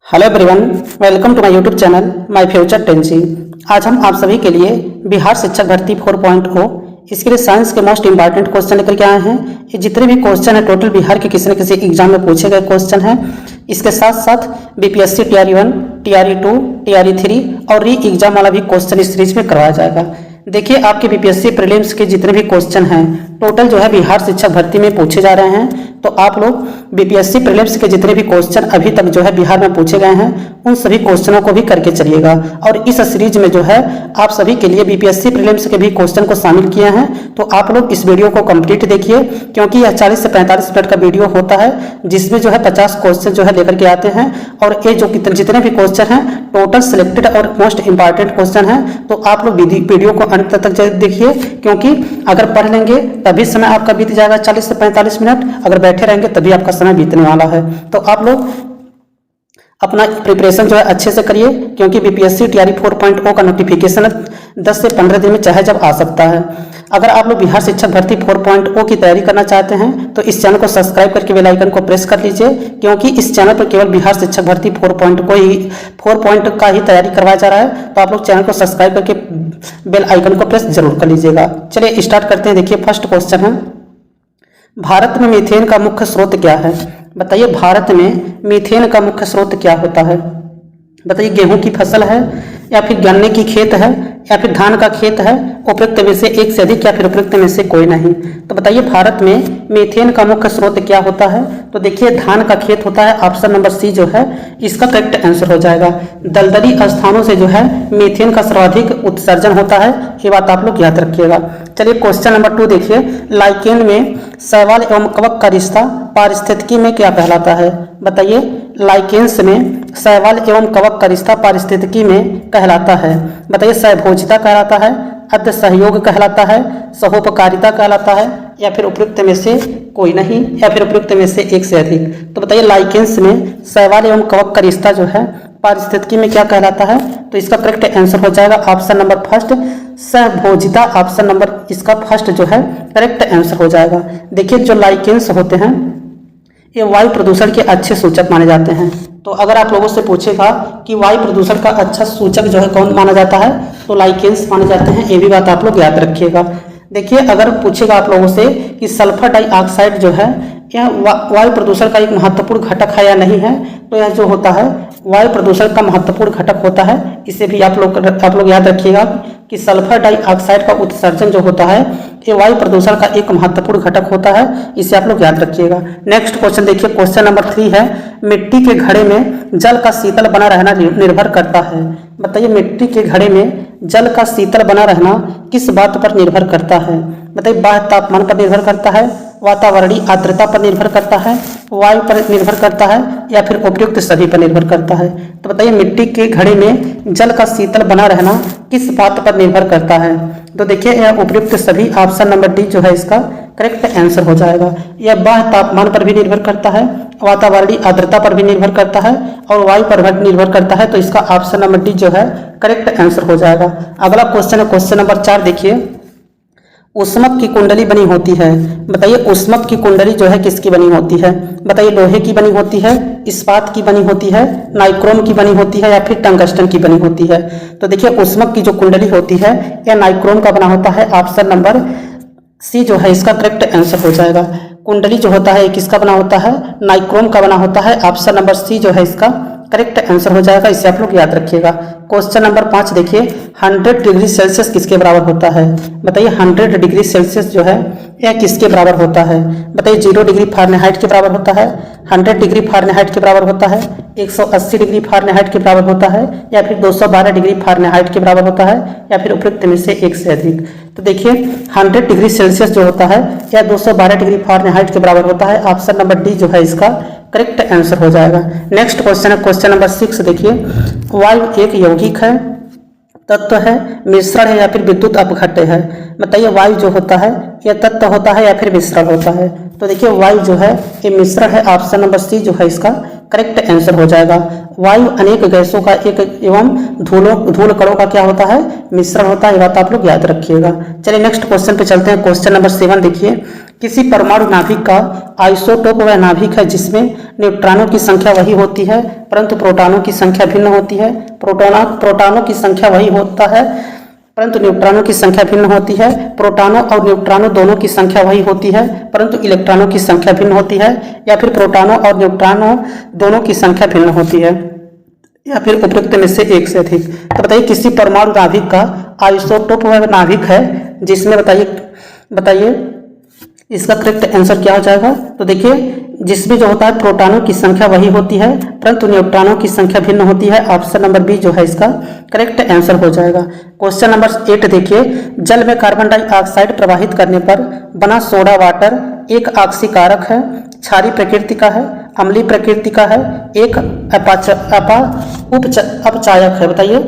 Hello everyone, welcome to my YouTube channel My Future Tency. आज हम आप सभी के लिए बिहार शिक्षक भर्ती 4.0 इसके लिए साइंस के मोस्ट इंपॉर्टेंट क्वेश्चन लेकर के आए हैं। ये जितने भी क्वेश्चन है टोटल बिहार के किसी न किसी एग्जाम में पूछे गए क्वेश्चन हैं। इसके साथ साथ बीपीएससी टीआरई 1, टीआरई 2, टीआरई 3 और री एग्जाम वाला भी क्वेश्चन इस सीरीज में करवाया जाएगा। देखिए, आपके बीपीएससी प्रीलिम्स के जितने भी क्वेश्चन हैं टोटल जो है बिहार शिक्षक भर्ती में पूछे जा रहे हैं। तो आप लोग बीपीएससी प्रीलिम्स के जितने भी क्वेश्चन अभी तक जो है बिहार में पूछे गए हैं उन सभी क्वेश्चनों को भी करके चलिएगा। और इस सीरीज में जो है आप सभी के लिए बीपीएससी प्रीलिम्स के भी क्वेश्चन को शामिल किए हैं। तो आप लोग इस वीडियो को कंप्लीट देखिए, क्योंकि यह 40 से 45 मिनट का वीडियो होता है जिसमें जो है 50 क्वेश्चन जो है लेकर के आते हैं। और ये जो जितने भी क्वेश्चन हैं टोटल सिलेक्टेड और मोस्ट इंपॉर्टेंट क्वेश्चन हैं। तो आप लोग वीडियो को अंत तक देखिए, क्योंकि अगर पढ़ लेंगे तभी समय आपका बीत जाएगा 40 से 45 मिनट, अगर बैठे रहेंगे तभी आपका समय बीतने वाला है। तो आप लोग अपना प्रिपरेशन जो है अच्छे से करिए, क्योंकि बीपीएससी टीआरई 4.0 का नोटिफिकेशन 10 से 15 दिन में चाहे जब आ सकता है। अगर आप लोग बिहार शिक्षक भर्ती 4.0 की तैयारी करना चाहते हैं तो इस चैनल को सब्सक्राइब करके बेल आइकन को प्रेस कर लीजिए, क्योंकि इस चैनल पर केवल बिहार शिक्षक भर्ती 4.0 का ही तैयारी करवाया जा रहा है। तो आप लोग चैनल को सब्सक्राइब करके बेल आइकन को प्रेस जरूर कर लीजिएगा। चलिए स्टार्ट करते हैं। देखिए, फर्स्ट क्वेश्चन है, भारत में मीथेन का मुख्य स्रोत क्या है? बताइए, भारत में मीथेन का मुख्य स्रोत क्या होता है? बताइए, गेहूं की फसल है या फिर गन्ने की खेत है या फिर धान का खेत है? उपयुक्त में से एक से अधिक या फिर उपयुक्त में से कोई नहीं। तो बताइए, भारत में मीथेन का मुख्य स्रोत क्या होता है? तो देखिए, धान का खेत होता है। ऑप्शन नंबर सी जो है इसका करेक्ट आंसर हो जाएगा। दलदली स्थानों से जो है मीथेन का सर्वाधिक उत्सर्जन होता है, ये बात आप लोग याद रखिएगा। चलिए क्वेश्चन नंबर 2 देखिए, लाइकेन में शैवाल एवं कवक का रिश्ता पारिस्थितिकी में क्या कहलाता है? बताइए, लाइकेन्स में शैवाल एवं कवक का रिश्ता पारिस्थितिकी में कहलाता है। बताइए, सहभोजिता कहलाता है, अर्ध सहयोग कहलाता है, सहोपकारिता कहलाता है या फिर उपयुक्त में से कोई नहीं या फिर उपयुक्त में से एक से अधिक। तो बताइए, लाइकेन्स में शैवाल एवं कवक का रिश्ता जो है पारिस्थितिकी में क्या कहलाता है? तो इसका करेक्ट आंसर हो जाएगा ऑप्शन नंबर फर्स्ट, सहभोजिता। ऑप्शन नंबर इसका फर्स्ट जो है करेक्ट आंसर हो जाएगा। देखिए, जो लाइकेन्स होते हैं ये वायु प्रदूषण के अच्छे सूचक माने जाते हैं। तो अगर आप लोगों से पूछेगा कि वायु प्रदूषण का अच्छा सूचक जो है कौन माना जाता है, तो लाइकेन्स माने जाते हैं। ये भी बात आप लोग याद रखिएगा। देखिए, अगर पूछेगा आप लोगों से कि सल्फर डाइऑक्साइड जो है यह वायु प्रदूषण का एक महत्वपूर्ण घटक है या नहीं है, तो यह जो होता है वायु प्रदूषण का महत्वपूर्ण घटक होता है। इसे भी आप लोग याद रखिएगा कि सल्फर डाइऑक्साइड का उत्सर्जन जो होता है ये वायु प्रदूषण का एक महत्वपूर्ण घटक होता है। इसे आप लोग याद रखिएगा। नेक्स्ट क्वेश्चन देखिए, क्वेश्चन नंबर 3 है, मिट्टी के घड़े में जल का शीतल बना रहना निर्भर करता है। बताइए, मिट्टी के घड़े में जल का शीतल बना रहना किस बात पर निर्भर करता है? बताइए, बाह्य तापमान पर निर्भर करता है, वातावरणीय आर्द्रता पर निर्भर करता है, वायु पर निर्भर करता है या फिर उपयुक्त सभी पर निर्भर करता है? तो बताइए, मिट्टी के घड़े में जल का शीतल बना रहना किस बात पर निर्भर करता है? तो देखिए, यह उपयुक्त सभी। ऑप्शन नंबर डी जो है इसका करेक्ट आंसर हो जाएगा। यह बाह्य तापमान पर भी निर्भर करता है, वातावरणीय आर्द्रता पर भी निर्भर करता है और वायु पर भी निर्भर करता है। तो इसका ऑप्शन नंबर डी जो है करेक्ट आंसर हो जाएगा। अगला क्वेश्चन है क्वेश्चन नंबर 4 देखिए, ऊष्मक की कुंडली बनी होती है। बताइए, ऊष्मक की कुंडली जो है किसकी बनी होती है? बताइए, लोहे की बनी होती है, इस्पात की बनी होती है, नाइक्रोम की बनी होती है या फिर टंगस्टन की बनी होती है? तो देखिए, ऊष्मक की जो कुंडली होती है यह नाइक्रोम का बना होता है। ऑप्शन नंबर सी जो है इसका करेक्ट आंसर हो जाएगा। कुंडली जो होता है किसका बना होता है? नाइक्रोम का बना होता है। ऑप्शन नंबर सी जो है इसका करेक्ट आंसर हो जाएगा। इसे आप लोग याद रखिएगा। क्वेश्चन नंबर 5 देखिए, 100 डिग्री सेल्सियस किसके बराबर होता है? बताइए, 100 डिग्री सेल्सियस जो है यह किसके बराबर होता है? बताइए, 0 डिग्री फ़ारेनहाइट के बराबर होता है, 100 डिग्री फ़ारेनहाइट के बराबर होता है, 180 डिग्री फ़ारेनहाइट के बराबर होता है या फिर 212 डिग्री फ़ारेनहाइट के बराबर होता है या फिर उपयुक्त में से एक से अधिक? तो देखिए, 100 डिग्री सेल्सियस जो होता है यह 212 डिग्री फ़ारेनहाइट के बराबर होता है। ऑप्शन नंबर डी जो है इसका करेक्ट आंसर हो जाएगा। नेक्स्ट क्वेश्चन है क्वेश्चन नंबर 6 देखिए, वायु एक यौगिक है, तत्व है, मिश्रण है या फिर विद्युत अपघट्य है? बताइए, वायु जो होता है यह तत्व होता है या फिर मिश्रण होता है? तो देखिए, वायु जो है ये मिश्रण है। ऑप्शन नंबर सी जो है इसका करेक्ट आंसर हो जाएगा। वायु अनेक गैसों का एक एवं धूल कणों का क्या होता है? मिश्रण होता है। ये बात आप लोग याद रखिएगा। चलिए नेक्स्ट क्वेश्चन पे चलते हैं। क्वेश्चन नंबर 7 देखिए, किसी परमाणु नाभिक का आइसोटोप वह नाभिक है जिसमें न्यूट्रॉनों की संख्या वही होती है परंतु प्रोटॉनों की संख्या भिन्न होती है। प्रोटॉनों की संख्या वही होता है परंतु न्यूट्रॉनों की संख्या भिन्न होती है। प्रोटॉनों और न्यूट्रॉनों दोनों की संख्या वही होती है परंतु इलेक्ट्रॉनों की संख्या भिन्न होती है। या फिर प्रोटॉनों और न्यूट्रॉनों दोनों की संख्या भिन्न होती है या फिर उपयुक्त में से एक से अधिक। तो बताइए किसी परमाणु नाभिक का आइसोटोप वह नाभिक है जिसमें बताइए इसका करेक्ट आंसर क्या हो जाएगा। तो देखिए जिसमें जो होता है प्रोटॉनों की संख्या वही होती है परंतु न्यूट्रॉनों की संख्या भिन्न होती है। ऑप्शन नंबर बी जो है इसका करेक्ट आंसर हो जाएगा। क्वेश्चन नंबर 8 देखिए, जल में कार्बन डाइऑक्साइड प्रवाहित करने पर बना सोडा वाटर एक आक्सीकारक है, क्षारीय प्रकृति का है, अम्लीय प्रकृति का है, एक अपचायक है। बताइए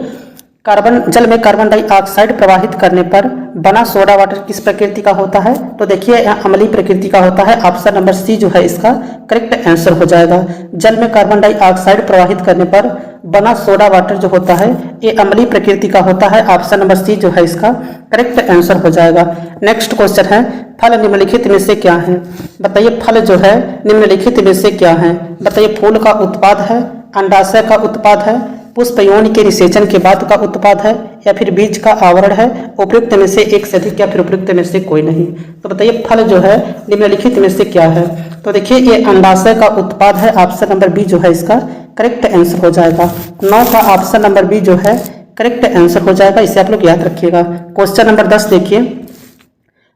जल में कार्बन डाइऑक्साइड प्रवाहित करने पर बना सोडा वाटर किस प्रकृति का होता है। तो देखिए यहाँ अम्लीय प्रकृति का होता है। ऑप्शन नंबर सी जो है इसका करेक्ट आंसर हो जाएगा। जल में कार्बन डाइऑक्साइड प्रवाहित करने पर बना सोडा वाटर जो होता है ये अम्लीय प्रकृति का होता है। ऑप्शन नंबर सी जो है इसका करेक्ट आंसर हो जाएगा। नेक्स्ट क्वेश्चन है, फल निम्नलिखित में से क्या है। बताइए फल जो है निम्नलिखित में से क्या है। बताइए फूल का उत्पाद है, अंडाशय का उत्पाद है, पुष्प योनि के निषेचन के बाद का उत्पाद है, या फिर बीज का आवरण है, उपयुक्त में से एक से अधिक या फिर उपयुक्त में से कोई नहीं। तो बताइए फल जो है निम्नलिखित में से क्या है। तो देखिए ये अंडाशय का उत्पाद है। ऑप्शन नंबर बी जो है इसका करेक्ट आंसर हो जाएगा। 9 का ऑप्शन नंबर बी जो है करेक्ट आंसर हो जाएगा। इसे आप लोग याद रखिएगा। क्वेश्चन नंबर 10 देखिए,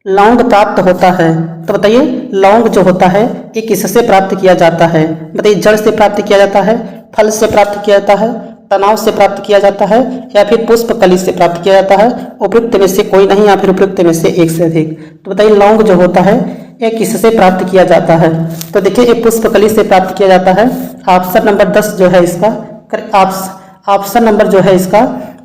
लौंग प्राप्त होता है। तो बताइए लौंग जो होता है ये किससे प्राप्त किया जाता है। बताइए जड़ से प्राप्त किया जाता है, फल से प्राप्त किया जाता है, तनाव से प्राप्त किया जाता है, या फिर पुष्प कली से प्राप्त किया जाता है। उपयुक्त में से कोई नहीं या फिर उपयुक्त में से एक से अधिक। तो बताइए लौंग जो होता है ये किससे प्राप्त किया जाता है। तो देखिए ये पुष्प कली से प्राप्त किया जाता है। ऑप्शन नंबर 10 जो है इसका ऑप्शन नंबर जो है इसका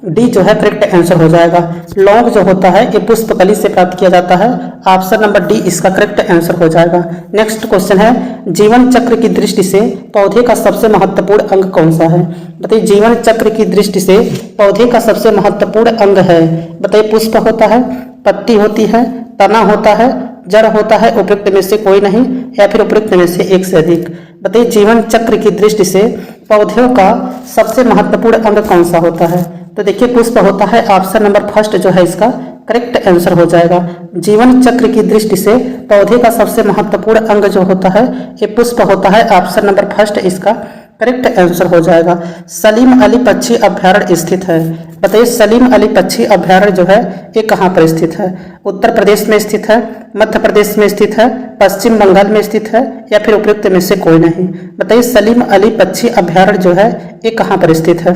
डी जो है करेक्ट आंसर हो जाएगा। लौंग जो होता है ये पुष्पकली से प्राप्त किया जाता है। ऑप्शन नंबर डी इसका करेक्ट आंसर हो जाएगा। नेक्स्ट क्वेश्चन है, जीवन चक्र की दृष्टि से पौधे का सबसे महत्वपूर्ण अंग कौन सा है। बताइए जीवन चक्र की दृष्टि से पौधे का सबसे महत्वपूर्ण अंग है। बताइए पुष्प होता है, पत्ती होती है, तना होता है, जड़ होता है, उपयुक्त में से कोई नहीं या फिर उपयुक्त में से एक से अधिक। बताइए जीवन चक्र की दृष्टि से पौधों का सबसे महत्वपूर्ण अंग कौन सा होता है। तो देखिए पुष्प होता है। ऑप्शन नंबर फर्स्ट जो है इसका करेक्ट आंसर हो जाएगा। जीवन चक्र की दृष्टि से पौधे का सबसे महत्वपूर्ण अंग जो होता है ये पुष्प होता है। ऑप्शन नंबर फर्स्ट इसका करेक्ट आंसर हो जाएगा। सलीम अली पक्षी अभ्यारण्य स्थित है। बताइए सलीम अली पक्षी अभ्यारण्य जो है ये कहाँ पर स्थित है। उत्तर प्रदेश में स्थित है, मध्य प्रदेश में स्थित है, पश्चिम बंगाल में स्थित है, या फिर उपयुक्त में से कोई नहीं। बताइए सलीम अली पक्षी अभ्यारण्य जो है ये कहाँ पर स्थित है।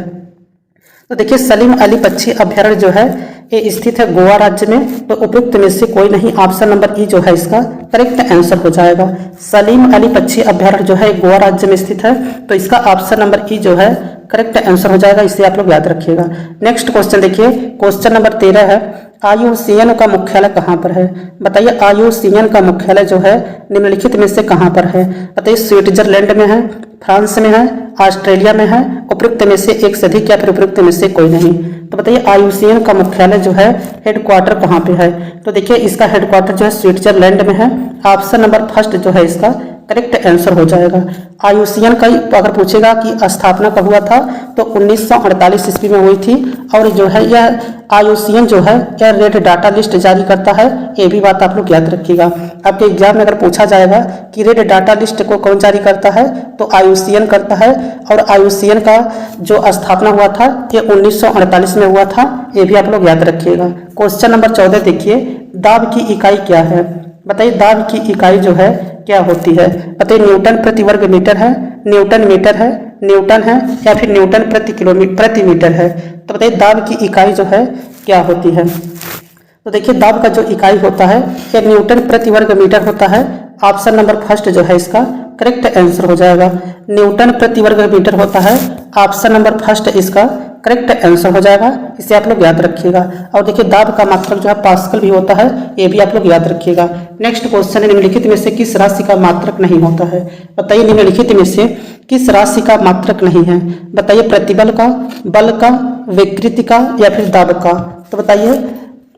तो देखिए सलीम अली पक्षी अभ्यारण्य जो है ये स्थित है गोवा राज्य में। तो उपयुक्त में से कोई नहीं। ऑप्शन नंबर ई जो है इसका करेक्ट आंसर हो जाएगा। सलीम अली पक्षी अभ्यारण्य जो है गोवा राज्य में स्थित है। तो इसका ऑप्शन नंबर ई जो है करेक्ट आंसर हो जाएगा। इसे आप लोग याद रखिएगा। नेक्स्ट क्वेश्चन देखिए, क्वेश्चन नंबर 13 है, IUCN का मुख्यालय कहाँ पर है। बताइए IUCN का मुख्यालय जो है निम्नलिखित में से कहाँ पर है। बताइए स्विट्जरलैंड में है, फ्रांस में है, ऑस्ट्रेलिया में है, उपयुक्त में से एक से अधिक या फिर उपयुक्त में से कोई नहीं। तो बताइए IUCN का मुख्यालय जो है हेडक्वार्टर कहाँ पे है। तो देखिए इसका हेडक्वार्टर जो है स्विट्जरलैंड में है। ऑप्शन नंबर फर्स्ट जो है इसका करेक्ट आंसर हो जाएगा। IUCN का अगर पूछेगा कि स्थापना कब हुआ था तो 1948 ईस्वी में हुई थी। और जो है यह IUCN जो है यह रेड डाटा लिस्ट जारी करता है। ये भी बात आप लोग याद रखिएगा। आपके एग्जाम में अगर पूछा जाएगा कि रेड डाटा लिस्ट को कौन जारी करता है तो IUCN करता है। और IUCN का जो स्थापना हुआ था ये 1948 में हुआ था। ये भी आप लोग याद रखिएगा। क्वेश्चन नंबर 14 देखिए, दाब की इकाई क्या है। बताइए दाब की इकाई जो है क्या होती है। बताइए न्यूटन प्रति वर्ग मीटर है, न्यूटन मीटर है, न्यूटन है, या फिर न्यूटन प्रति मीटर है। तो बताइए दाब की इकाई जो है क्या होती है। तो देखिए दाब का जो इकाई होता है यह न्यूटन प्रति वर्ग मीटर होता है। ऑप्शन नंबर फर्स्ट जो है इसका करेक्ट आंसर हो जाएगा। न्यूटन प्रति वर्ग मीटर होता है। ऑप्शन नंबर फर्स्ट इसका करेक्ट आंसर हो जाएगा। इसे आप लोग याद रखिएगा। और देखिए दाब का मात्रक जो है पास्कल भी होता है। ये भी आप लोग याद रखिएगा। नेक्स्ट क्वेश्चन है, निम्नलिखित में से किस राशि का मात्रक नहीं होता है। बताइए निम्नलिखित में से किस राशि का मात्रक नहीं है। बताइए प्रतिबल का, बल का, विकृति का, या फिर दाब का। तो बताइए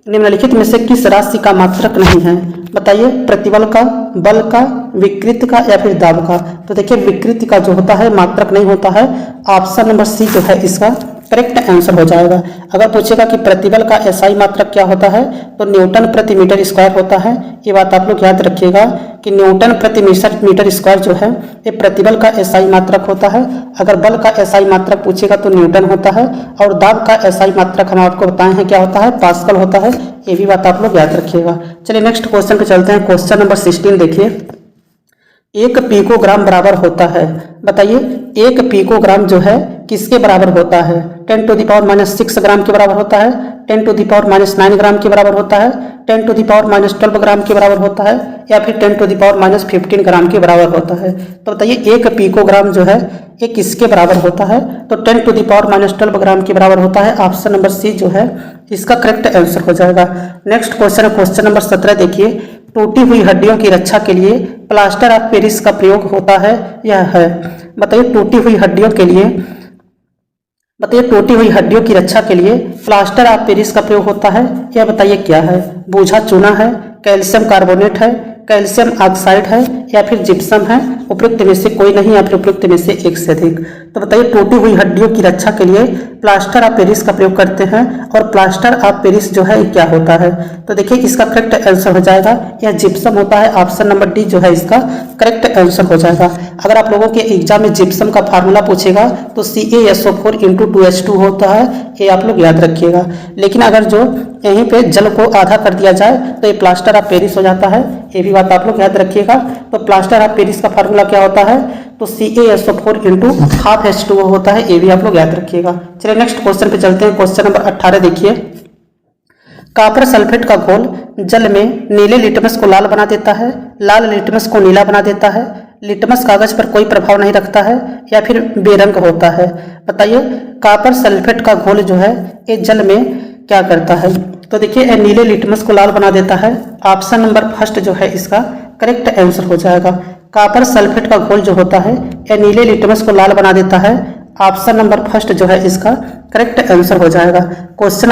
निम्नलिखित में से किस राशि का मात्रक नहीं है? बताइए, प्रतिबल का, बल का, विकृति का या फिर दाब का। तो देखिए विकृति का जो होता है मात्रक नहीं होता है। ऑप्शन नंबर सी जो है इसका करेक्ट आंसर हो जाएगा। अगर पूछेगा कि प्रतिबल का एसआई मात्रक क्या होता है तो न्यूटन प्रति मीटर स्क्वायर होता है। ये बात आप लोग याद रखिएगा कि न्यूटन प्रति मीटर स्क्वायर जो है ये प्रतिबल का एसआई मात्रक होता है। अगर बल का एसआई मात्रक पूछेगा तो न्यूटन होता है, और दाब का एसआई मात्रक हम आपको बताए हैं क्या होता है, पास्कल होता है। ये भी बात आप लोग याद रखिएगा। चलिए नेक्स्ट क्वेश्चन पे चलते हैं। क्वेश्चन नंबर 16 देखिए, 1 पिकोग्राम बराबर होता है। बताइए 1 पिकोग्राम जो है किसके बराबर होता है? 10⁻⁻6 ग्राम के बराबर होता है, 10⁻⁹ ग्राम के बराबर होता है, 10⁻12 ग्राम के बराबर होता है, या फिर 10⁻15 ग्राम के बराबर होता है। तो बताइए 1 पिकोग्राम जो है ये किसके बराबर होता है? तो 10⁻12 ग्राम के बराबर होता है। ऑप्शन नंबर सी जो है इसका करेक्ट आंसर हो जाएगा। नेक्स्ट क्वेश्चन है क्वेश्चन नंबर 17 देखिए, टूटी हुई हड्डियों की रक्षा के लिए प्लास्टर ऑफ पेरिस का प्रयोग होता है या है? बताइए टूटी हुई हड्डियों के लिए, बताइए टूटी हुई हड्डियों की रक्षा के लिए प्लास्टर ऑफ पेरिस का प्रयोग होता है, यह बताइए क्या है? बूझा चूना है, कैल्शियम कार्बोनेट है, कैल्शियम ऑक्साइड है, या फिर जिप्सम है? उपयुक्त में से कोई नहीं या फिर उपयुक्त में से एक से अधिक। तो बताइए टूटी हुई हड्डियों की रक्षा के लिए प्लास्टर ऑफ पेरिस का प्रयोग करते हैं, और प्लास्टर ऑफ पेरिस जो है क्या होता है? तो देखिए इसका करेक्ट आंसर हो जाएगा यह जिप्सम होता है। ऑप्शन नंबर डी जो है इसका करेक्ट आंसर हो जाएगा। अगर आप लोगों के एग्जाम में जिप्सम का फार्मूला पूछेगा तो CaSO4 × 2H2 होता है, ये आप लोग याद रखिएगा। लेकिन अगर जो यहीं पे जल को आधा कर दिया जाए तो ये प्लास्टर ऑफ पेरिस हो जाता है, ये भी बात आप लोग याद रखिएगा। तो प्लास्टर ऑफ पेरिस का फार्मूला क्या होता है? तो CaSO4 × ½ होता है, ये भी आप लोग याद रखिएगा। चलिए नेक्स्ट क्वेश्चन पे चलते हैं। क्वेश्चन नंबर 18 देखिए, कॉपर सल्फेट का घोल जल में नीले लिटमस को लाल बना देता है, लाल लिटमस को नीला बना देता है, लिटमस कागज पर कोई प्रभाव नहीं रखता है, या फिर बेरंग होता है? बताइए कॉपर सल्फेट का घोल जो है ये जल में क्या करता है? तो देखिए नीले लिटमस को लाल बना देता है। ऑप्शन नंबर फर्स्ट जो है इसका करेक्ट आंसर हो जाएगा। कॉपर सल्फेट का घोल जो होता है यह नीले लिटमस को लाल बना देता है। ऑप्शन नंबर फर्स्ट जो है इसका करेक्ट आंसर हो जाएगा। क्वेश्चन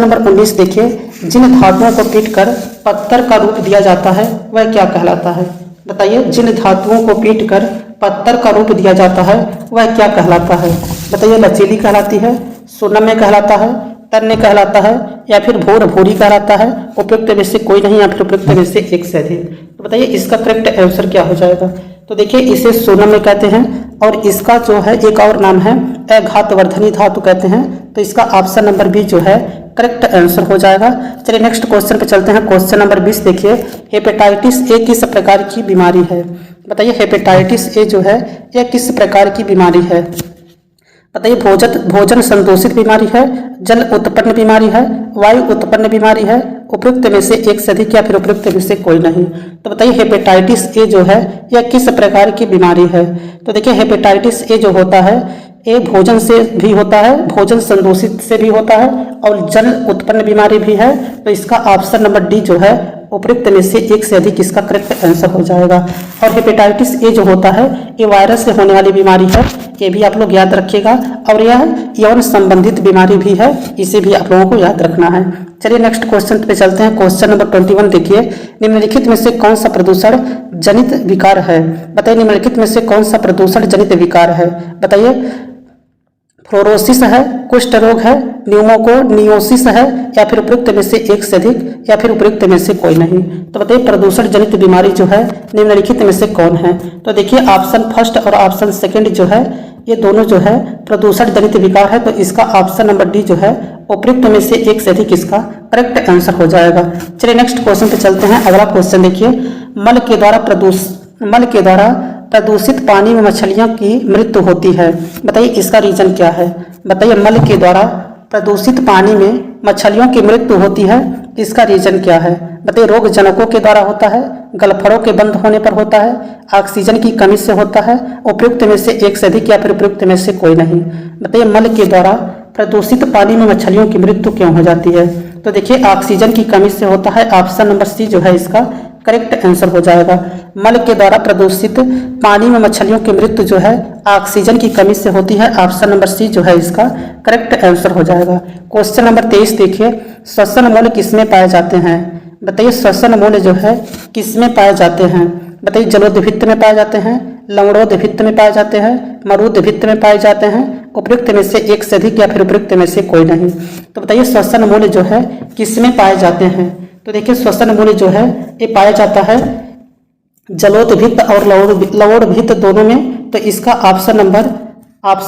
नंबर 19 देखिए, जिन धातुओं को पीटकर पत्थर का रूप दिया जाता है वह क्या कहलाता है? बताइए जिन धातुओं को पीटकर पत्थर का रूप दिया जाता है वह क्या कहलाता है? बताइए लचीली कहलाती है, सुनम्य कहलाता है, तन्य कहलाता है, या फिर भोर भूरी कहलाता है? उपयुक्त में से कोई नहीं या फिर उपयुक्त में से एक से अधिक। तो बताइए इसका करेक्ट आंसर क्या हो जाएगा? तो देखिए इसे सोनम्य कहते हैं, और इसका जो है एक और नाम है अघातवर्धनी धातु कहते हैं। तो इसका ऑप्शन नंबर बी जो है करेक्ट आंसर हो जाएगा। चलिए नेक्स्ट क्वेश्चन पे चलते हैं। क्वेश्चन नंबर 20 देखिए, हेपेटाइटिस ए किस प्रकार की बीमारी है? बताइए हेपेटाइटिस ए जो है यह किस प्रकार की बीमारी है? बताइए भोजन संदूषित बीमारी है, जल उत्पन्न बीमारी है, वायु उत्पन्न बीमारी है? उपयुक्त में से एक से अधिक या फिर उपयुक्त में से कोई नहीं। तो बताइए हेपेटाइटिस ए जो है यह किस प्रकार की बीमारी है? तो देखिए हेपेटाइटिस ए जो होता है ये भोजन से भी होता है, भोजन संदूषित से भी होता है, और जल उत्पन्न बीमारी भी है। तो इसका ऑप्शन नंबर डी जो है उपयुक्त में से एक से अधिक इसका करेक्ट आंसर हो जाएगा। और हेपेटाइटिस ए जो होता है ये वायरस से होने वाली बीमारी है, ये भी आप लोग याद रखिएगा। और यह यौन संबंधित बीमारी भी है, इसे भी आप लोगों को याद रखना है। चलिए नेक्स्ट क्वेश्चन पे चलते हैं। क्वेश्चन नंबर 21 देखिए, निम्नलिखित में से कौन सा प्रदूषण जनित विकार है? बताइए निम्नलिखित में से कौन सा प्रदूषण जनित विकार है? बताइए फ्लोरोसिस है, कुष्ठ रोग है, न्यूमोकोनियोसिस है, या फिर उपयुक्त में से एक से अधिक या फिर उपयुक्त में से कोई नहीं। तो बताइए प्रदूषण जनित बीमारी जो है निम्नलिखित में से कौन है? तो देखिए ऑप्शन फर्स्ट और ऑप्शन सेकंड जो है ये दोनों जो है प्रदूषण जनित विकार है। तो इसका ऑप्शन नंबर डी जो है उपयुक्त में से एक से अधिक इसका करेक्ट आंसर हो जाएगा। चलिए नेक्स्ट क्वेश्चन पे चलते हैं। अगला क्वेश्चन देखिए, मल के द्वारा प्रदूषित पानी में मछलियों की मृत्यु होती है। बताइए इसका रीजन क्या है? बताइए मल के द्वारा प्रदूषित पानी में मछलियों की मृत्यु होती है, इसका रीजन क्या है? बताइए रोग जनकों के द्वारा होता है, गलफड़ों के बंद होने पर होता है, ऑक्सीजन की कमी से होता है? उपयुक्त में से एक से अधिक या फिर उपयुक्त में से कोई नहीं। बताइए मल के द्वारा प्रदूषित पानी में मछलियों की मृत्यु क्यों हो जाती है? तो देखिए ऑक्सीजन की कमी से होता है। ऑप्शन नंबर सी जो है इसका करेक्ट आंसर हो जाएगा। मल के द्वारा प्रदूषित पानी में मछलियों की मृत्यु जो है ऑक्सीजन की कमी से होती है। ऑप्शन नंबर सी जो है इसका करेक्ट आंसर हो जाएगा। क्वेश्चन नंबर 23 देखिए, श्वसन मूल किसमें पाए जाते हैं? बताइए श्वसन मूल जो है किसमें पाए जाते हैं? बताइए जलोदभित्त में पाए जाते हैं, लवणोदभित्त में पाए जाते हैं, मरुदभित्त में पाए जाते हैं, उपयुक्त में से एक से अधिक या फिर उपयुक्त में से कोई नहीं। तो बताइए श्वसन मूल जो है किसमें पाए जाते हैं? तो देखिए श्वसन मूल जो है ये पाया जाता है जलोदभित्त और लवणोदभित्त दोनों में। तो इसका ऑप्शन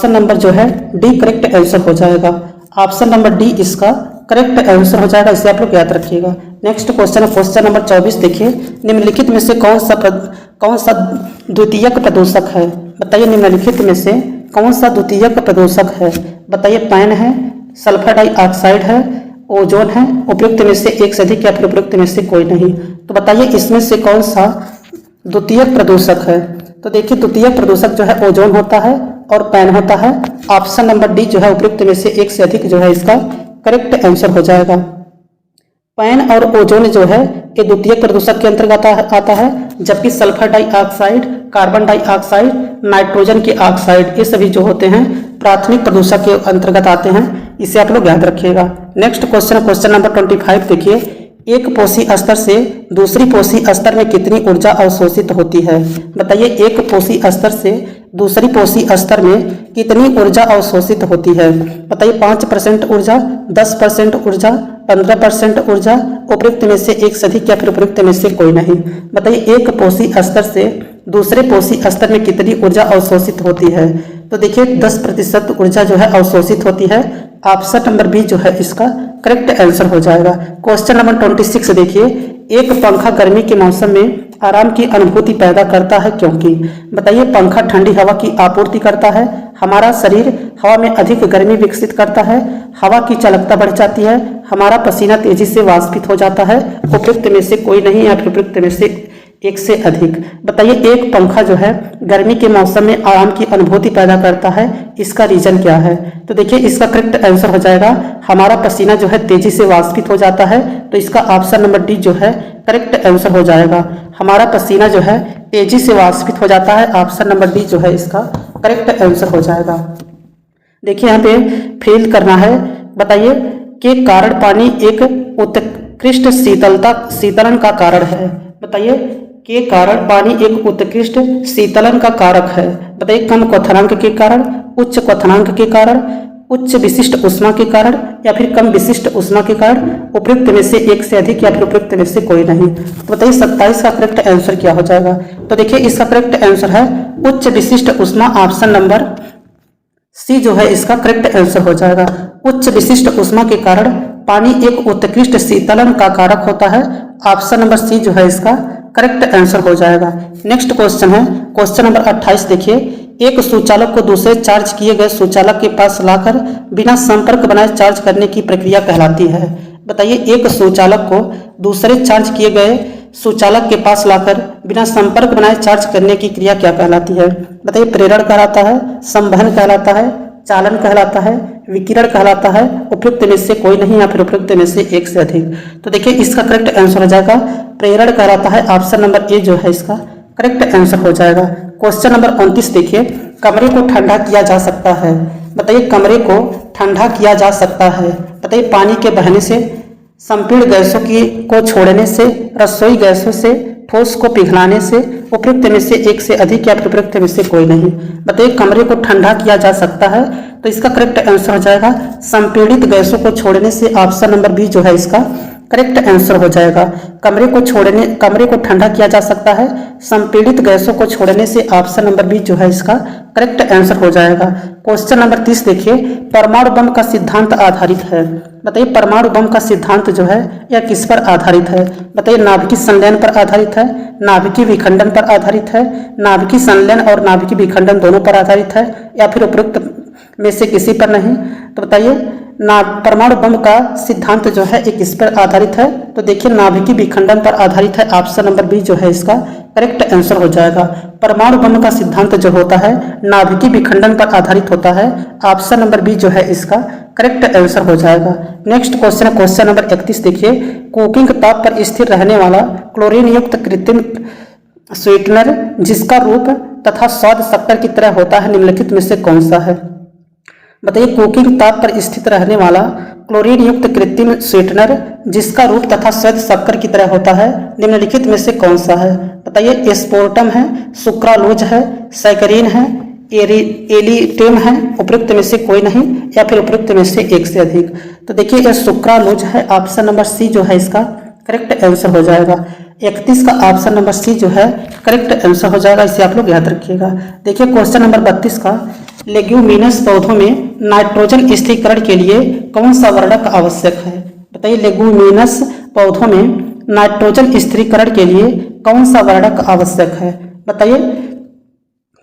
नंबर जो है डी करेक्ट आंसर हो जाएगा। ऑप्शन नंबर डी इसका करेक्ट आंसर हो जाएगा, इसे आप लोग याद रखिएगा। नेक्स्ट क्वेश्चन है क्वेश्चन नंबर 24 देखिए, निम्नलिखित में से कौन सा द्वितीयक प्रदूषक है? बताइए निम्नलिखित में से कौन सा द्वितीयक प्रदूषक है? बताइए पैन है, सल्फर डाइऑक्साइड है, ओजोन है, उपयुक्त में से एक से अधिक या फिर उपयुक्त में से कोई नहीं। तो बताइए इसमें से कौन सा द्वितीयक प्रदूषक है? तो देखिए द्वितीयक प्रदूषक जो है ओजोन होता है और पैन होता है। ऑप्शन नंबर डी जो है उपयुक्त में से एक से अधिक जो है इसका करेक्ट आंसर हो जाएगा। पैन और ओजोन जो है ये द्वितीयक प्रदूषक के अंतर्गत आता है, जबकि sulphur dioxide, carbon dioxide, nitrogen के ऑक्साइड ये सभी जो होते हैं प्राथमिक प्रदूषक के अंतर्गत आते हैं। इसे आप लोग याद रखिएगा। नेक्स्ट क्वेश्चन नंबर 25 देखिए, एक पोषी स्तर से दूसरी पोषी स्तर में कितनी ऊर्जा अवशोषित होती है? बताइए एक पोषी स्तर से दूसरी पोषी स्तर में कितनी ऊर्जा अवशोषित होती है? बताइए 5% ऊर्जा, 10% ऊर्जा, 15% ऊर्जा, उपयुक्त में से एक से अधिक या फिर उपयुक्त में से कोई नहीं। बताइए एक पोषी स्तर से दूसरे पोषी स्तर में कितनी ऊर्जा अवशोषित होती है? तो देखिए 10% ऊर्जा जो है अवशोषित होती है। ऑप्शन नंबर बी जो है इसका करेक्ट आंसर हो जाएगा। क्वेश्चन नंबर 26 देखिए, एक पंखा गर्मी के मौसम में आराम की अनुभूति पैदा करता है क्योंकि? बताइए पंखा ठंडी हवा की आपूर्ति करता है, हमारा शरीर हवा में अधिक गर्मी विकसित करता है, हवा की चालकता बढ़ जाती है, हमारा पसीना तेजी से वाष्पित हो जाता है, उपयुक्त में से कोई नहीं या फिर उपयुक्त में से एक से अधिक। बताइए एक पंखा जो है गर्मी के मौसम में आराम की अनुभूति पैदा करता है, इसका रीजन क्या है? तो देखिए इसका करेक्ट आंसर हो जाएगा हमारा पसीना जो है तेजी से वाष्पित हो जाता है। तो इसका ऑप्शन नंबर डी जो है करेक्ट आंसर हो जाएगा। हमारा पसीना जो है तेजी से वाष्पित हो जाता है। ऑप्शन नंबर डी जो है इसका करेक्ट आंसर हो जाएगा। देखिए यहाँ पे फिल करना है। बताइए के कारण पानी एक उत्कृष्ट शीतलन का कारण है। बताइए के कारण पानी एक उत्कृष्ट शीतलन का कारक है। बताइए कम क्वथनांक के कारण, उच्च क्वथनांक के कारण, उच्च विशिष्ट ऊष्मा के कारण या फिर कम विशिष्ट ऊष्मा के कारण, उपयुक्त में से एक से अधिक या फिर उपयुक्त में से कोई नहीं। तो बताइए 27 का करेक्ट आंसर क्या हो जाएगा? तो देखिए इसका करेक्ट आंसर है उच्च विशिष्ट ऊष्मा। ऑप्शन नंबर सी जो है इसका करेक्ट आंसर हो जाएगा। उच्च विशिष्ट ऊष्मा के कारण पानी एक उत्कृष्ट शीतलन का कारक होता है। ऑप्शन नंबर सी जो है इसका करेक्ट आंसर हो जाएगा। नेक्स्ट क्वेश्चन है क्वेश्चन नंबर 28 देखिए, एक सुचालक को दूसरे चार्ज किए गए सुचालक के पास लाकर बिना संपर्क बनाए चार्ज करने की प्रक्रिया कहलाती है। बताइए एक सुचालक को दूसरे चार्ज किए गए सुचालक के पास लाकर बिना संपर्क बनाए चार्ज करने की क्रिया क्या कहलाती है? बताइए प्रेरण कहलाता है, संवहन कहलाता है, चालन कहलाता है, विकिरण कहलाता है, उपयुक्त में से कोई नहीं या फिर उपयुक्त में से एक से अधिक। तो देखिए इसका करेक्ट आंसर हो जाएगा प्रेरण कहलाता है। ऑप्शन नंबर ए जो है इसका करेक्ट आंसर हो जाएगा। क्वेश्चन नंबर 29 देखिए, कमरे को ठंडा किया जा सकता है। बताइए कमरे को ठंडा किया जा सकता है। बताइए पानी के बहने से, संपीड़ित गैसों को छोड़ने से, रसोई गैसों से, ठोस को पिघलाने से, उपयुक्त में से एक से अधिक या उपयुक्त में से कोई नहीं। बताइए कमरे को ठंडा किया जा सकता है। तो इसका करेक्ट आंसर हो जाएगा संपीड़ित गैसों को छोड़ने से। ऑप्शन नंबर बी जो है इसका करेक्ट आंसर हो जाएगा। कमरे को ठंडा किया जा सकता है संपीड़ित गैसों को छोड़ने से। ऑप्शन नंबर बी जो है इसका करेक्ट आंसर हो जाएगा। क्वेश्चन नंबर 30 देखिए, परमाणु बम का सिद्धांत आधारित है। बताइए परमाणु बम का सिद्धांत जो है यह किस पर आधारित है? बताइए नाभिकीय संलयन पर आधारित है, नाभिकीय विखंडन पर आधारित है, नाभिकीय संलयन और नाभिकीय विखंडन दोनों पर आधारित है या फिर उपयुक्त में से किसी पर नहीं। तो बताइए परमाणु बम का सिद्धांत जो है एक इस पर आधारित है। तो देखिए नाभिकीय विखंडन पर आधारित है। ऑप्शन नंबर बी जो है इसका करेक्ट आंसर हो जाएगा। परमाणु बम का सिद्धांत जो होता है नाभिकीय विखंडन पर आधारित होता है। ऑप्शन नंबर बी जो है इसका करेक्ट आंसर हो जाएगा। नेक्स्ट क्वेश्चन है क्वेश्चन नंबर 31 देखिए, कुकिंग ताप पर स्थिर रहने वाला क्लोरीन युक्त कृत्रिम स्वीटनर जिसका रूप तथा स्वाद शक्कर की तरह होता है निम्नलिखित में से कौन सा है। बताइए, कुकिंग ताप पर स्थित रहने वाला क्लोरीन युक्त कृत्रिम स्वीटनर जिसका रूप तथा स्वाद शक्कर की तरह होता है निम्नलिखित में से कौन सा है। बताइए, एस्पार्टम है, सुक्रालोज है, सैकरीन है, एलिटेम है, उपयुक्त में से कोई नहीं या फिर उपयुक्त में से एक से अधिक। तो देखिए ये सुक्रालोज है, ऑप्शन नंबर सी जो है इसका करेक्ट आंसर हो जाएगा। 31 का ऑप्शन नंबर सी जो है करेक्ट आंसर हो जाएगा, इसे आप लोग याद रखिएगा। देखिए क्वेश्चन नंबर 32 का, लेग्यूमिनस पौधों में नाइट्रोजन स्थिरीकरण के लिए कौन सा वर्णक आवश्यक है। बताइए, लेग्यूमिनस पौधों में नाइट्रोजन स्थिरीकरण के लिए कौन सा वर्णक आवश्यक है। बताइए,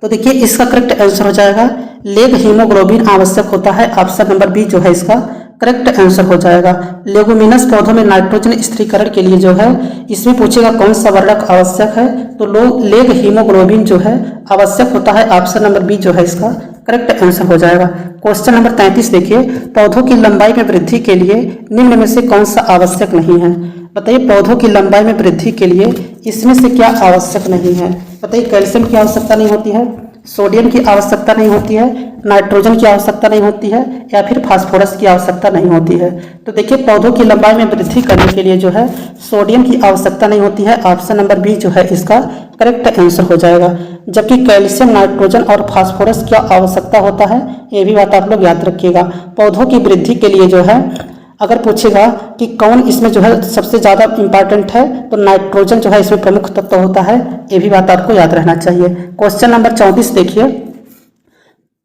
तो देखिए इसका करेक्ट आंसर हो जाएगा लेग हीमोग्लोबिन आवश्यक होता है, ऑप्शन नंबर बी जो है इसका करेक्ट आंसर हो जाएगा। लेगुमिनस पौधों में नाइट्रोजन स्थिरीकरण के लिए जो है इसमें पूछेगा कौन सा वर्णक आवश्यक है, तो लेग हीमोग्लोबिन जो है आवश्यक होता है, ऑप्शन नंबर बी जो है इसका करेक्ट आंसर हो जाएगा। क्वेश्चन नंबर 33 देखिए, पौधों की लंबाई में वृद्धि के लिए निम्न में से कौन सा आवश्यक नहीं है। बताइए, पौधों की लंबाई में वृद्धि के लिए इसमें से क्या आवश्यक नहीं है। बताइए, कैल्शियम की आवश्यकता नहीं होती है, सोडियम की आवश्यकता नहीं होती है, नाइट्रोजन की आवश्यकता नहीं होती है या फिर फास्फोरस की आवश्यकता नहीं होती है। तो देखिए पौधों की लंबाई में वृद्धि करने के लिए जो है सोडियम की आवश्यकता नहीं होती है, ऑप्शन नंबर बी जो है इसका करेक्ट आंसर हो जाएगा। जबकि कैल्शियम, नाइट्रोजन और फास्फोरस की आवश्यकता होता है, ये भी बात आप लोग याद रखिएगा। पौधों की वृद्धि के लिए जो है अगर पूछेगा कि कौन इसमें जो है सबसे ज़्यादा इंपॉर्टेंट है, तो नाइट्रोजन जो है इसमें प्रमुख तत्व होता है, ये भी बात आपको याद रहना चाहिए। क्वेश्चन नंबर 34 देखिए,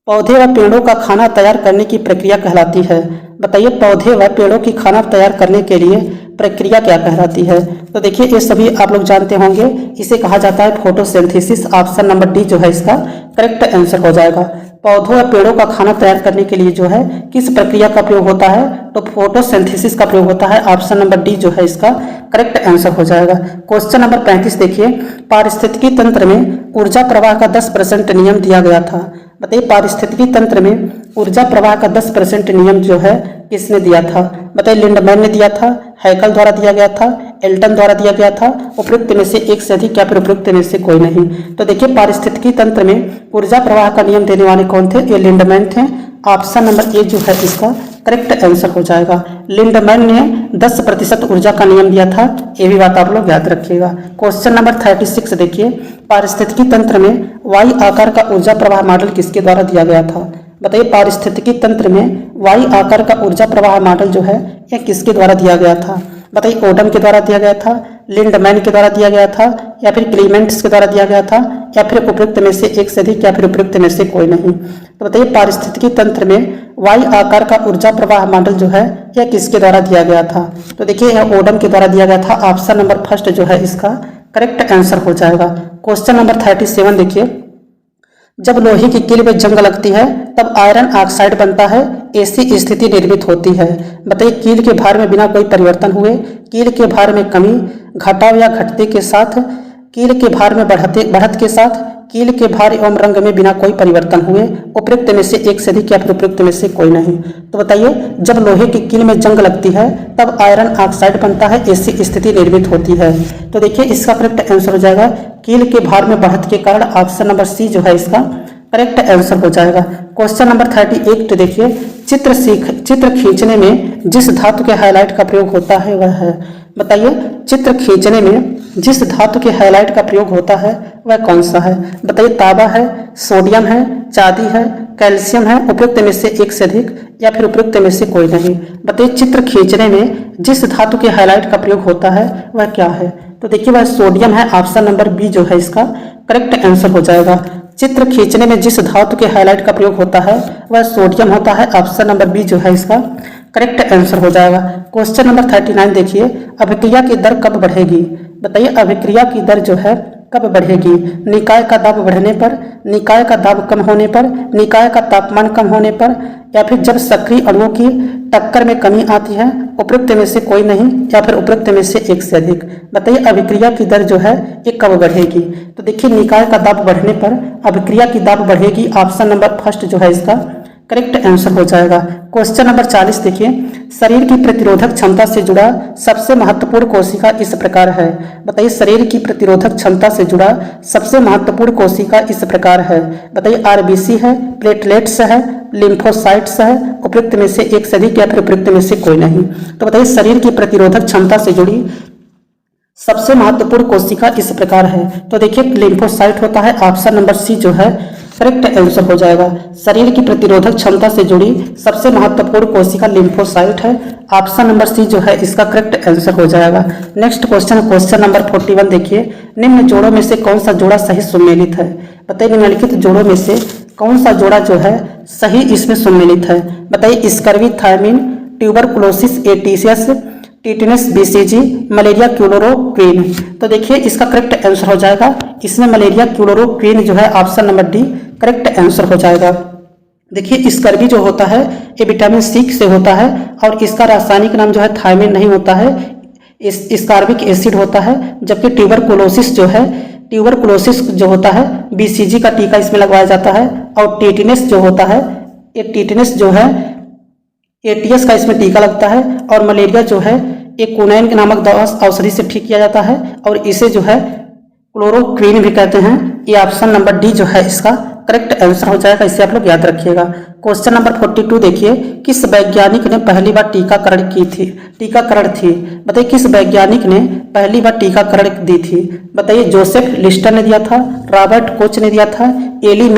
पौधे व पेड़ों का खाना तैयार करने की प्रक्रिया कहलाती है। बताइए, पौधे व पेड़ों की खाना तैयार करने के लिए प्रक्रिया क्या कहलाती है। तो देखिए ये सभी आप लोग जानते होंगे, इसे कहा जाता है फोटोसिंथेसिस, ऑप्शन नंबर डी जो है इसका करेक्ट आंसर हो जाएगा। पौधों या पेड़ों का खाना तैयार करने के लिए जो है किस प्रक्रिया का प्रयोग होता है, तो फोटोसिंथेसिस का प्रयोग होता है, ऑप्शन नंबर डी जो है इसका करेक्ट आंसर हो जाएगा। क्वेश्चन नंबर 35 देखिए, पारिस्थितिकी तंत्र में ऊर्जा प्रवाह का 10% नियम दिया गया था। बताइए, पारिस्थितिकी तंत्र में ऊर्जा प्रवाह का 10% नियम जो है किसने दिया था। बताइए, लिंडमैन ने दिया था, हैकल द्वारा दिया गया था, एल्टन द्वारा दिया गया था, उपयुक्त में से एक से अधिक या फिर उपयुक्त में से कोई नहीं। तो देखिए पारिस्थितिकी तंत्र में ऊर्जा प्रवाह का नियम देने वाले कौन थे, ये लिंडमैन थे, ऑप्शन नंबर ए जो है इसका करेक्ट आंसर हो जाएगा। लिंडमैन ने 10% ऊर्जा का नियम दिया था, ये भी बात आप लोग याद रखिएगा। क्वेश्चन नंबर 36 देखिए, पारिस्थितिकी तंत्र में वाई आकार का ऊर्जा प्रवाह मॉडल किसके द्वारा दिया गया था। बताइए, पारिस्थितिकी तंत्र में वाई आकार का ऊर्जा प्रवाह मॉडल जो है यह किसके द्वारा दिया गया था। बताइए, ओडम के द्वारा दिया गया था, लिंडमैन के द्वारा दिया गया था या फिर क्लीमेंट्स के द्वारा दिया गया था या फिर उपयुक्त में से एक से अधिक या फिर उपयुक्त में से कोई नहीं। तो बताइए, पारिस्थितिकी तंत्र में वाई आकार का ऊर्जा प्रवाह मॉडल जो है यह किसके द्वारा दिया गया था। तो देखिए यह ओडम के द्वारा दिया गया था, ऑप्शन नंबर फर्स्ट जो है इसका करेक्ट आंसर हो जाएगा। क्वेश्चन नंबर 37 देखिए, जब लोहे की कील में जंग लगती है तब आयरन ऑक्साइड बनता है, ऐसी स्थिति निर्मित होती है। बताइए, कील के भार में बिना कोई परिवर्तन हुए, कील के भार में कमी, घटाव या घटते के साथ, कील के भार में बढ़त के साथ, कील के भार एवं रंग में बिना कोई परिवर्तन हुए, उपयुक्त में से एक से अधिक या फिर उपयुक्त में से कोई नहीं। तो बताइए, जब लोहे की कील में जंग लगती है तब आयरन ऑक्साइड बनता है, ऐसी स्थिति निर्मित होती है। तो देखिए इसका करेक्ट आंसर हो जाएगा कील के भार में बढ़त के कारण, ऑप्शन नंबर सी जो है इसका करेक्ट आंसर हो जाएगा। क्वेश्चन नंबर 38 देखिए, चित्र खींचने में जिस धातु के हाईलाइट का प्रयोग होता है वह है। बताइए, चित्र खींचने में जिस धातु के हाईलाइट का प्रयोग होता है वह कौन सा है। बताइए, तांबा है, सोडियम है, चांदी है, कैल्शियम है, उपयुक्त में से एक से अधिक या फिर उपयुक्त में से कोई नहीं। बताइए, चित्र खींचने में जिस धातु के हाईलाइट का प्रयोग होता है वह क्या है। तो देखिए वह सोडियम है, ऑप्शन नंबर बी जो है इसका करेक्ट आंसर हो जाएगा। चित्र खींचने में जिस धातु के हाईलाइट का प्रयोग होता है वह सोडियम होता है, ऑप्शन नंबर बी जो है इसका करेक्ट आंसर हो जाएगा। क्वेश्चन नंबर 39 देखिए, अभिक्रिया की दर कब बढ़ेगी। बताइए, अभिक्रिया की दर जो है कब बढ़ेगी। निकाय का दाब बढ़ने पर, निकाय का दाब कम होने पर, निकाय का तापमान कम होने पर, या फिर जब सक्रिय अणुओं की टक्कर में कमी आती है, उपयुक्त में से कोई नहीं या फिर उपयुक्त में से एक से अधिक। बताइए, अभिक्रिया की दर जो है ये कब बढ़ेगी। तो देखिए, निकाय का दाब बढ़ने पर अभिक्रिया की दाब बढ़ेगी, ऑप्शन नंबर फर्स्ट जो है इसका करेक्ट आंसर हो जाएगा। क्वेश्चन नंबर 40 देखिए, शरीर की प्रतिरोधक क्षमता से जुड़ा सबसे महत्वपूर्ण कोशिका इस प्रकार है। बताइए, शरीर की प्रतिरोधक क्षमता से जुड़ा सबसे महत्वपूर्ण कोशिका इस प्रकार है। बताइए, आरबीसी है, प्लेटलेट्स है, लिम्फोसाइट्स है, उपयुक्त में से एक से अधिक या फिर उपयुक्त में से कोई नहीं। तो बताइए, शरीर की प्रतिरोधक क्षमता से जुड़ी सबसे महत्वपूर्ण कोशिका इस प्रकार है। तो देखिए, लिम्फोसाइट होता है, ऑप्शन नंबर सी जो है करेक्ट आंसर हो जाएगा। शरीर की प्रतिरोधक क्षमता से जुड़ी सबसे महत्वपूर्ण कोशिका लिम्फोसाइट है, ऑप्शन नंबर सी जो है इसका करेक्ट आंसर हो जाएगा। नेक्स्ट क्वेश्चन नंबर 41 देखिए, निम्न जोड़ों में से कौन सा जोड़ा सही सुमेलित है। बताइए, निम्नलिखित जोड़ों में से कौन सा जोड़ा जो है सही इसमें सुमेलित है। बताइए, स्कर्वी थायमिन, ट्यूबरकुलोसिस एटिसियस, टिटेनस बीसीजी, मलेरिया क्लोरोक्वीन। तो देखिए, इसका करेक्ट आंसर हो जाएगा इसमें मलेरिया क्लोरोक्वीन जो है option number D correct answer हो जाएगा। देखिए, स्कर्वी जो होता है ये विटामिन सी से होता है और इसका रासायनिक नाम जो है थायमिन नहीं होता है, स्कार्बिक एसिड होता है। जबकि ट्यूबरकुलोसिस जो होता है बीसीजी का टीका इसमें लगवाया जाता है। और टिटेनस जो होता है ये टिटेनस जो है एटीएस का इसमें टीका लगता है। और मलेरिया जो है एक कुनैन नामक दवा औषधि से ठीक किया जाता है और इसे जो है क्लोरोक्वीन भी कहते हैं। ये ऑप्शन नंबर डी जो है इसका करेक्ट आंसर हो जाएगा, इसे आप लोग याद रखिएगा। क्वेश्चन नंबर 42 देखिए, किस वैज्ञानिक ने पहली बार टीकाकरण थी। बताइए, किस वैज्ञानिक ने पहली बार टीकाकरण दी थी। बताइए, जोसेफ लिस्टर ने दिया था, रॉबर्ट कोच ने दिया था, एली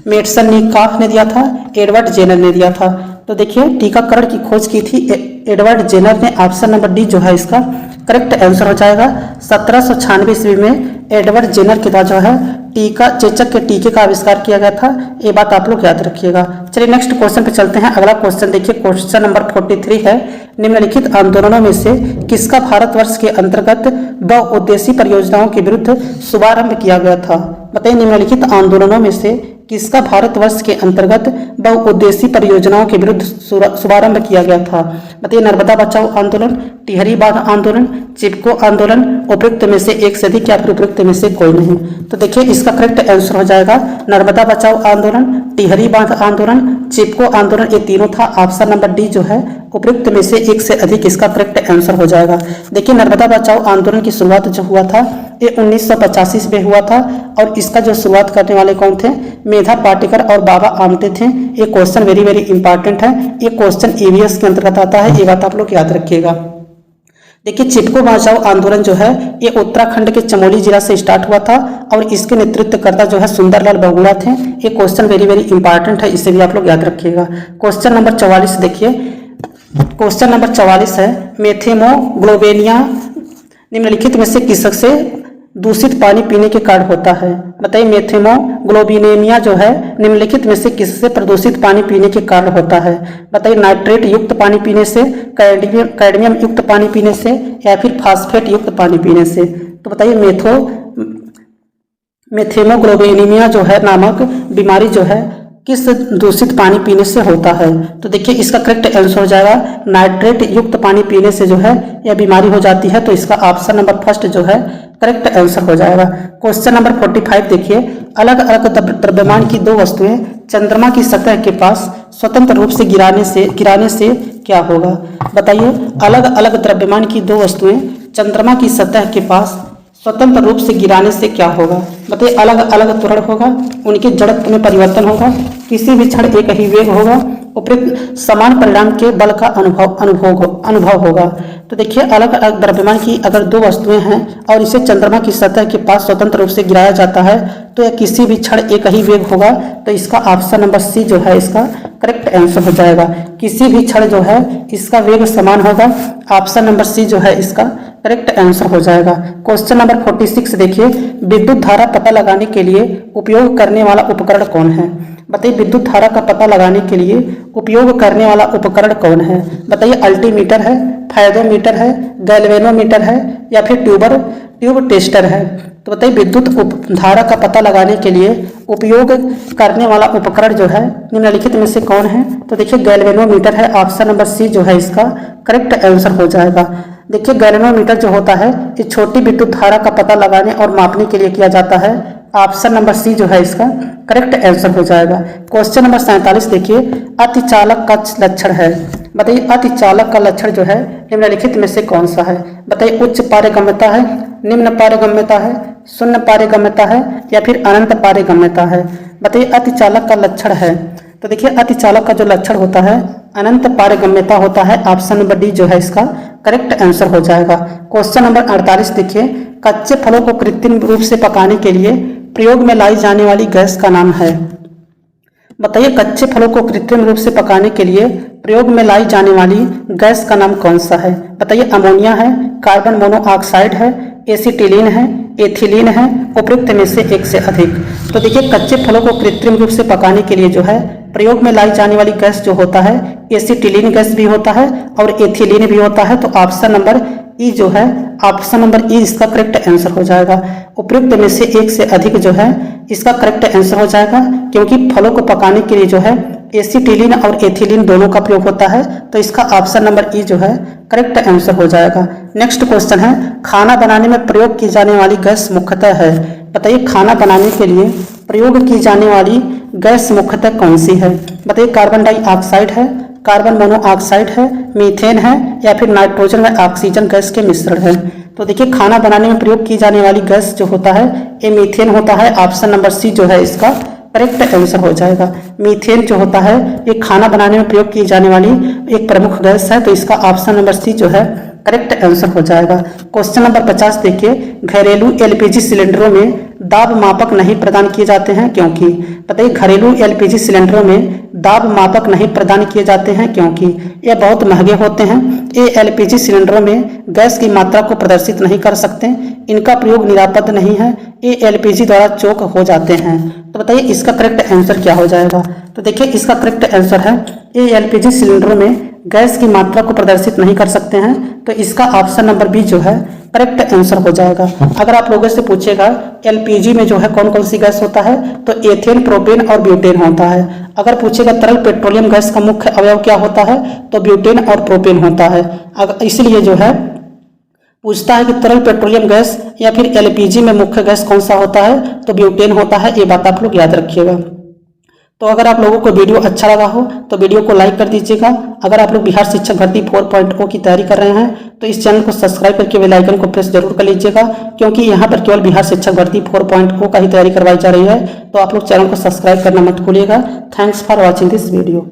मेट्सनिकॉफ ने दिया था, एडवर्ड जेनर ने दिया था। तो देखिए, टीकाकरण की खोज की थी एडवर्ड जेनर ने, ऑप्शन नंबर डी जो है इसका करेक्ट आंसर हो जाएगा। 1796 ईस्वी में एडवर्ड जेनर के द्वारा जो है चेचक के टीके का आविष्कार किया गया था। ये बात आप लोग याद रखिएगा। चलिए नेक्स्ट क्वेश्चन पे चलते हैं। अगला क्वेश्चन देखिए, क्वेश्चन नंबर 43 है, निम्नलिखित आंदोलनों में से किसका भारतवर्ष के अंतर्गत बहुउद्देशीय परियोजनाओं के विरुद्ध शुभारंभ किया गया था। बताइए, निम्नलिखित आंदोलनों में से किसका भारतवर्ष के अंतर्गत बहुउद्देशीय परियोजनाओं के विरुद्ध शुभारंभ किया गया था। बताइए, नर्मदा बचाओ आंदोलन, टिहरी बांध आंदोलन, चिपको आंदोलन, उपयुक्त में से एक से अधिक या फिर उपयुक्त में से कोई नहीं। तो देखिए, इसका करेक्ट आंसर हो जाएगा नर्मदा बचाओ आंदोलन, टिहरी बांध आंदोलन, चिपको आंदोलन, ये तीनों था। ऑप्शन नंबर डी जो है उपयुक्त में से एक से अधिक इसका करेक्ट आंसर हो जाएगा। देखिए, नर्मदा बचाओ आंदोलन की शुरुआत जो हुआ था ये 1985 में हुआ था और इसका जो शुरुआत करने वाले कौन थे, मेधा पाटेकर और बाबा आमटे थे। ये क्वेश्चन वेरी वेरी इंपॉर्टेंट है, ये क्वेश्चन ईवीएस के अंतर्गत आता है, ये बात आप लोग याद रखिएगा। देखिए, चिपको बचाओ आंदोलन जो है ये उत्तराखंड के चमोली जिला से स्टार्ट हुआ था और इसके नेतृत्वकर्ता जो है सुंदरलाल बहुगुणा थे। ये क्वेश्चन वेरी वेरी इंपॉर्टेंट है, इसे भी आप लोग याद रखिएगा। क्वेश्चन नंबर 44 देखिए, क्वेश्चन नंबर 44 है, मेथेमोग्लोबिनिया निम्नलिखित में से किससे दूषित पानी पीने के कारण होता है। बताइए, मेथेमोग्लोबिनेमिया जो है निम्नलिखित में से किससे प्रदूषित पानी पीने के कारण होता है। बताइए, नाइट्रेट युक्त पानी पीने से, कैडमियम युक्त पानी पीने से या फिर फास्फेट युक्त पानी पीने से। तो बताइए, मेथेमोग्लोबिनेमिया जो है नामक बीमारी जो है किस दूषित पानी पीने से होता है। तो देखिए, इसका करेक्ट आंसर हो जाएगा नाइट्रेट युक्त पानी पीने से जो है यह बीमारी हो जाती है। तो इसका ऑप्शन नंबर फर्स्ट जो है करेक्ट आंसर हो जाएगा। क्वेश्चन नंबर 45 देखिए, अलग अलग द्रव्यमान की दो वस्तुएं चंद्रमा की सतह के पास स्वतंत्र रूप से गिराने से क्या होगा। बताइए, अलग अलग द्रव्यमान की दो वस्तुएं चंद्रमा की सतह के पास स्वतंत्र रूप से गिराने से क्या होगा। बताइए, अलग अलग त्वरण होगा, उनके जड़त्व में परिवर्तन होगा, किसी भी क्षण एक ही वेग होगा, उपयुक्त समान परिणाम के बल का अनुभव होगा। तो देखिए, अलग अलग द्रव्यमान की अगर दो वस्तुएं हैं और इसे चंद्रमा की सतह के पास स्वतंत्र रूप से गिराया जाता है तो यह किसी भी क्षण एक ही वेग होगा। तो इसका ऑप्शन नंबर सी जो है इसका करेक्ट आंसर हो जाएगा। किसी भी क्षण जो है इसका वेग समान होगा, ऑप्शन नंबर सी जो है इसका करेक्ट आंसर हो जाएगा। क्वेश्चन नंबर 46 देखिए, विद्युत धारा पता लगाने के लिए उपयोग करने वाला उपकरण कौन है। बताइए, विद्युत धारा का पता लगाने के लिए उपयोग करने वाला उपकरण कौन है। बताइए, अल्टीमीटर है, फायदोमीटर है, गैल्वेनोमीटर है या फिर ट्यूब टेस्टर है। तो बताइए, विद्युत धारा का पता लगाने के लिए उपयोग करने वाला उपकरण जो है निम्नलिखित में से कौन है। तो देखिए, गैल्वेनोमीटर है, ऑप्शन नंबर सी जो है इसका करेक्ट आंसर हो जाएगा। देखिए, गैल्वेनोमीटर जो होता है ये छोटी विद्युत धारा का पता लगाने और मापने के लिए किया जाता है। ऑप्शन नंबर सी जो है इसका करेक्ट आंसर हो जाएगा। क्वेश्चन नंबर 47 देखिए, अतिचालक का लक्षण है। बताइए अतिचालक का लक्षण जो है निम्नलिखित में से कौन सा है। बताइए उच्च पारगम्यता है, निम्न पारगम्यता है, शून्य पारगम्यता है या फिर अनंत पारगम्यता है। बताइए अतिचालक का लक्षण है, तो देखिए अतिचालक का जो लक्षण होता है अनंत पारगम्यता होता है। ऑप्शन नंबर डी जो है इसका करेक्ट आंसर हो जाएगा। क्वेश्चन नंबर 48 देखिए, कच्चे फलों को कृत्रिम रूप से पकाने के लिए प्रयोग में लाई जाने वाली गैस का नाम है। बताइए कच्चे फलों को कृत्रिम रूप से पकाने के लिए प्रयोग में लाई जाने वाली गैस का नाम कौन सा है। बताइए अमोनिया है, कार्बन मोनोऑक्साइड है, एसिटिलीन है, एथिलीन है, उपयुक्त में से एक से अधिक। तो देखिए कच्चे फलों को कृत्रिम रूप से पकाने के लिए जो है प्रयोग में लाई जाने वाली गैस जो होता है एसिटिलीन गैस भी होता है और एथिलीन भी होता है। तो ऑप्शन नंबर ई जो है, ऑप्शन नंबर ई इसका करेक्ट आंसर हो जाएगा। उपयुक्त में से एक से अधिक जो है इसका करेक्ट आंसर हो जाएगा, क्योंकि फलों को पकाने के लिए जो है एसिटिलीन और एथिलीन दोनों का प्रयोग होता है। तो इसका ऑप्शन नंबर ई जो है करेक्ट आंसर हो जाएगा। नेक्स्ट क्वेश्चन है, खाना बनाने में प्रयोग की जाने वाली गैस मुख्यतः है। बताइए खाना बनाने के लिए प्रयोग की जाने वाली गैस मुख्यतः कौन सी है। बताइए कार्बन डाइऑक्साइड है, कार्बन मोनोऑक्साइड है, मीथेन है या फिर नाइट्रोजन व ऑक्सीजन गैस के मिश्रण है। तो देखिए खाना बनाने में प्रयोग की जाने वाली गैस जो होता है ये मीथेन होता है। ऑप्शन नंबर सी जो है इसका करेक्ट आंसर हो जाएगा। मीथेन जो होता है ये खाना बनाने में प्रयोग की जाने वाली एक प्रमुख गैस है। तो इसका ऑप्शन नंबर सी जो है करेक्ट आंसर हो जाएगा। क्वेश्चन नंबर 50 देखिए, घरेलू एलपीजी सिलेंडरों में दाब मापक नहीं प्रदान किए जाते हैं क्योंकि। बताइए घरेलू एलपीजी सिलेंडरों में दाब मापक नहीं प्रदान किए जाते हैं क्योंकि ये बहुत महंगे होते हैं। ये एलपीजी सिलेंडरों में गैस की मात्रा को प्रदर्शित नहीं कर सकते, इनका प्रयोग निरापद नहीं है, ये एलपीजी द्वारा चोक हो जाते हैं। तो बताइए इसका करेक्ट आंसर क्या हो जाएगा। तो देखिए इसका करेक्ट आंसर है ये एलपीजी सिलेंडरों में गैस की मात्रा को प्रदर्शित नहीं कर सकते हैं। तो इसका ऑप्शन नंबर बी जो है करेक्ट आंसर हो जाएगा। अगर आप लोगों से पूछेगा एलपीजी में जो है कौन कौन सी गैस होता है तो एथेन, प्रोपेन और ब्यूटेन होता है। अगर पूछेगा तरल पेट्रोलियम गैस का मुख्य अवयव क्या होता है तो ब्यूटेन और प्रोपेन होता है। इसलिए जो है पूछता है कि तरल पेट्रोलियम गैस या फिर एलपीजी में मुख्य गैस कौन सा होता है तो ब्यूटेन होता है। ये बात आप लोग याद रखिएगा। तो अगर आप लोगों को वीडियो अच्छा लगा हो तो वीडियो को लाइक कर दीजिएगा। अगर आप लोग बिहार शिक्षक भर्ती 4.0 की तैयारी कर रहे हैं तो इस चैनल को सब्सक्राइब करके बेल आइकन को प्रेस जरूर कर लीजिएगा, क्योंकि यहाँ पर केवल बिहार शिक्षक भर्ती 4.0 का ही तैयारी करवाई जा रही है। तो आप लोग चैनल को सब्सक्राइब करना मत भूलिएगा। Thanks for watching this video.